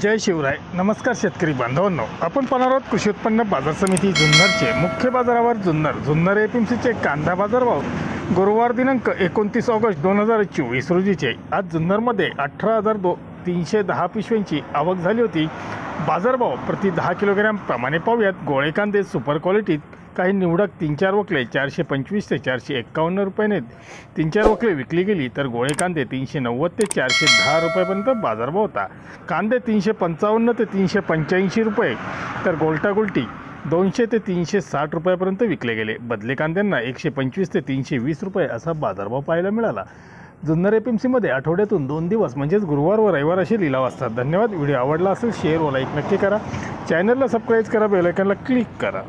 जय शिवराय। नमस्कार शेतकरी बांधवांनो, आपण पाहणार आहोत कृषी उत्पन्न बाजार समिती जुन्नरचे मुख्य बाजारावर जुन्नर एपीएमसीचे कांदा बाजारभाव गुरुवार दिनांक 29 ऑगस्ट 2024 रोजीचे। आज जुन्नरमध्ये 18,310 पिशव्यांची आवक झाली होती। बाजारभाव प्रति 10 किलोग्रॅम प्रमाणे पाहूयात। गोळे कांदे सुपर क्वालिटीत काही निवडक 3-4 वकले 425 ते 451 रुपयाने 3-4 वकले विकली गेली, तर गोळे कांदे 390 ते 410 रुपयापर्यंत बाजारभाव होता। कांदे 355 ते 385 रुपये, तर गोल्टा गुलटी 200 ते 360 रुपयापर्यंत विकले गेले। बदले कांद्यांना 125 ते 320 रुपये असा बाजारभाव पाहायला मिळाला। जुन्नर एपीएमसीमध्ये आठवड्यातून 2 दिवस म्हणजेच गुरुवार व रविवार असे लिलाव असतात। धन्यवाद। व्हिडिओ आवडला असेल शेअर व लाईक नक्की करा। चॅनलला सबस्क्राईब करा, बेल आयकॉनला क्लिक करा।